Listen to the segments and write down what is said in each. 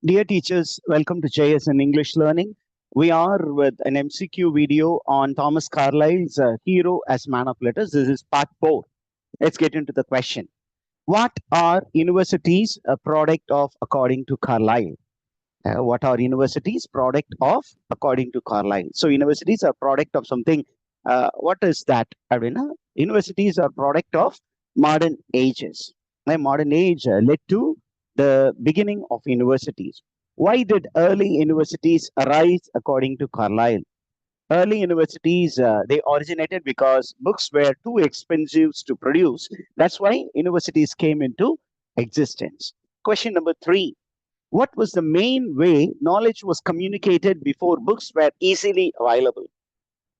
Dear teachers, welcome to JS in English Learning. We are with an MCQ video on Thomas Carlyle's Hero as Man of Letters. This is part 4. Let's get into the question. What are universities a product of according to Carlyle? What are universities product of according to Carlyle? So universities are product of something. What is that, Arvina? Universities are product of modern ages. The modern age led to the beginning of universities. Why did early universities arise according to Carlyle? Early universities, they originated because books were too expensive to produce. That's why universities came into existence. Question number 3. What was the main way knowledge was communicated before books were easily available?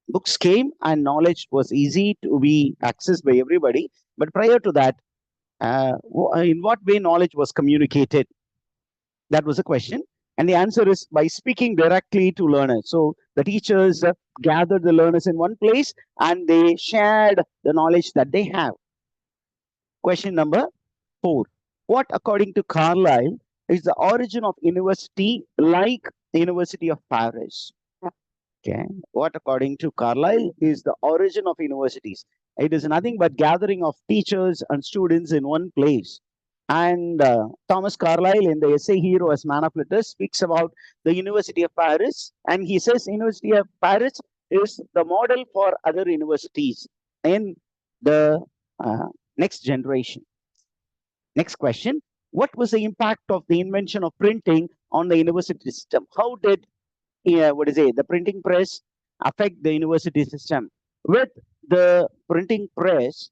Books came and knowledge was easy to be accessed by everybody. But prior to that, in what way knowledge was communicated? That was a question. And the answer is by speaking directly to learners. So the teachers gathered the learners in one place and they shared the knowledge that they have. Question number 4. What, according to Carlyle, is the origin of university like the University of Paris? Okay. What, according to Carlyle, is the origin of universities? It is nothing but gathering of teachers and students in one place. And Thomas Carlyle, in the essay Hero as Man of Letters, speaks about the University of Paris. And he says University of Paris is the model for other universities in the next generation. Next question. What was the impact of the invention of printing on the university system? How did the printing press affect the university system? With the printing press,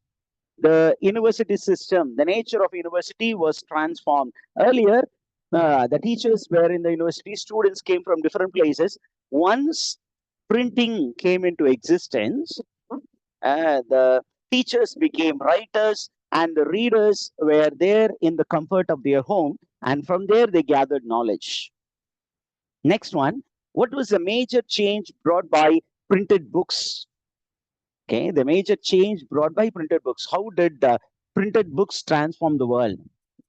the university system, the nature of university was transformed. Earlier, the teachers were in the university, students came from different places. Once printing came into existence, the teachers became writers and the readers were there in the comfort of their home, and from there they gathered knowledge. Next one, what was the major change brought by printed books? Okay, the major change brought by printed books. How did printed books transform the world?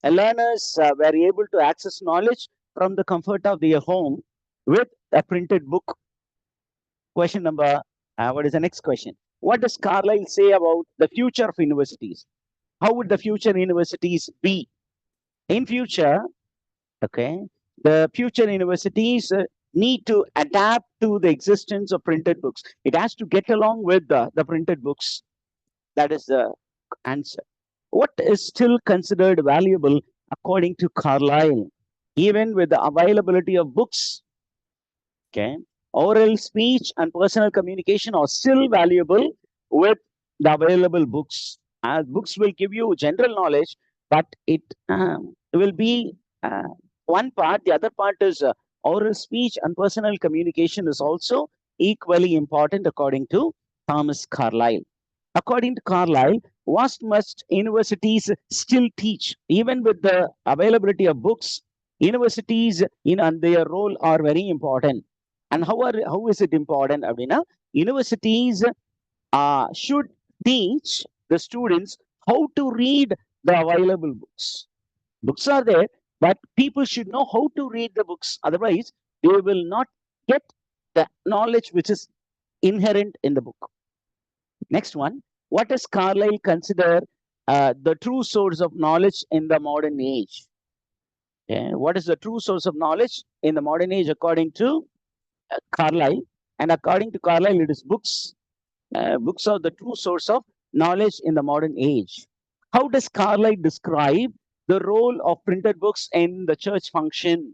Learners were able to access knowledge from the comfort of their home with a printed book. Question number, what is the next question? What does Carlyle say about the future of universities? How would the future universities be? In future, okay, the future universities need to adapt to the existence of printed books. It has to get along with the printed books. That is the answer. What is still considered valuable according to Carlyle, even with the availability of books? Okay, oral speech and personal communication are still valuable with the available books. Books will give you general knowledge, but it will be one part. The other part is oral speech and personal communication is also equally important according to Thomas Carlyle. According to Carlyle, what must universities still teach? Even with the availability of books, universities and their role are very important. And how is it important, Abhina? Universities should teach the students how to read the available books. Books are there, but people should know how to read the books. Otherwise, they will not get the knowledge which is inherent in the book. Next one, what does Carlyle consider the true source of knowledge in the modern age? Okay. What is the true source of knowledge in the modern age according to Carlyle? And according to Carlyle, it is books. Books are the true source of knowledge in the modern age. How does Carlyle describe the role of printed books in the church function?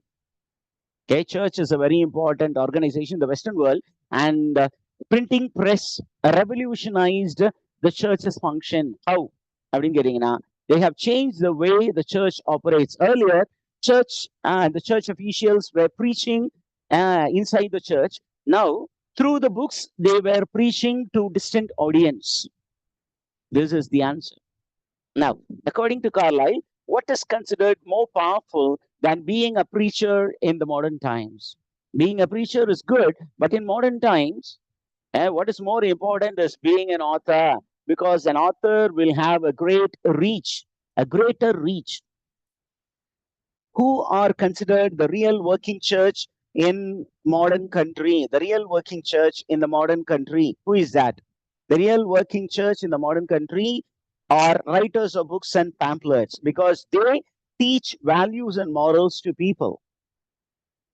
Okay, church is a very important organization in the Western world, and printing press revolutionized the church's function. How? They have changed the way the church operates. Earlier, church and the church officials were preaching inside the church. Now, through the books, they were preaching to distant audience. This is the answer. Now, according to Carlyle, what is considered more powerful than being a preacher in the modern times? Being a preacher is good, but in modern times, what is more important is being an author, because an author will have a greater reach. Who are considered the real working church in modern country? The real working church in the modern country. Who is that? The real working church in the modern country are writers of books and pamphlets because they teach values and morals to people.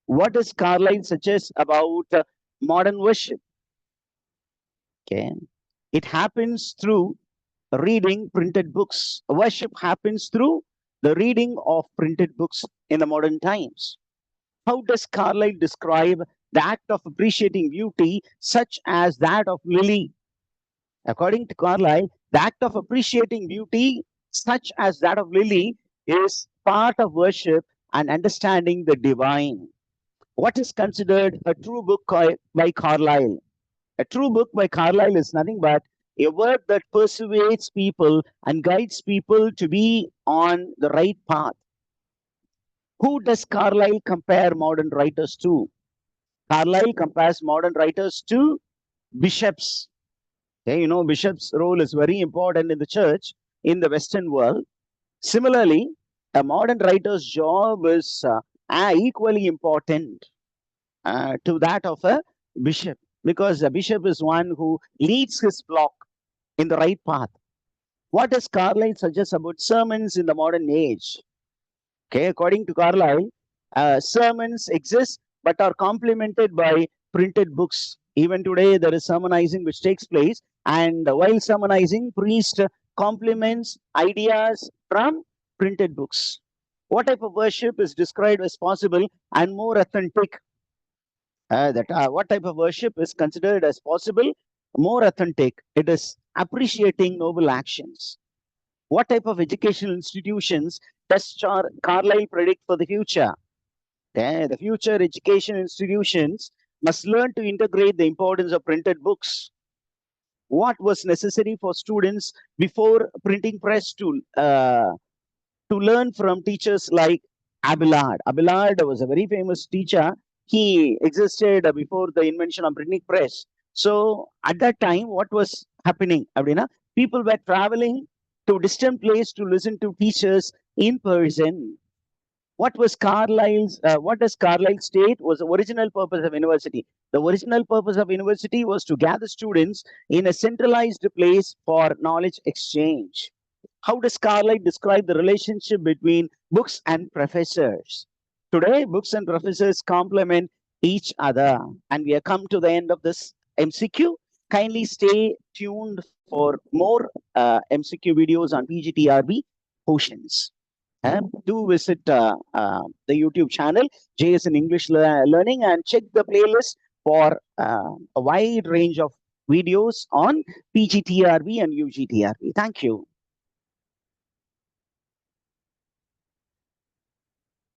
What does Carlyle suggest about modern worship? Okay. It happens through reading printed books. Worship happens through the reading of printed books in the modern times. How does Carlyle describe the act of appreciating beauty, such as that of Lily? According to Carlyle, the act of appreciating beauty, such as that of Lily, is part of worship and understanding the divine. What is considered a true book by Carlyle? A true book by Carlyle is nothing but a work that persuades people and guides people to be on the right path. Who does Carlyle compare modern writers to? Carlyle compares modern writers to bishops. Okay, you know, bishops' role is very important in the church in the Western world. Similarly, a modern writer's job is equally important to that of a bishop, because a bishop is one who leads his flock in the right path. What does Carlyle suggest about sermons in the modern age? Okay, according to Carlyle, sermons exist but are complemented by printed books. Even today, there is sermonizing which takes place, and while sermonizing, priest complements ideas from printed books. What type of worship is described as possible and more authentic? What type of worship is considered as possible, more authentic? It is appreciating noble actions. What type of educational institutions does Carlyle predict for the future? The future education institutions must learn to integrate the importance of printed books. What was necessary for students before printing press to learn from teachers like Abelard? Abelard was a very famous teacher. He existed before the invention of printing press. So at that time, what was happening? People were traveling to distant place to listen to teachers in person. What does Carlyle state was the original purpose of university? The original purpose of university was to gather students in a centralized place for knowledge exchange. How does Carlyle describe the relationship between books and professors? Today, books and professors complement each other. And we have come to the end of this MCQ. Kindly stay tuned for more MCQ videos on PGTRB portions. Do visit the YouTube channel, JS in English Learning, and check the playlist for a wide range of videos on PGTRB and UGTRB. Thank you.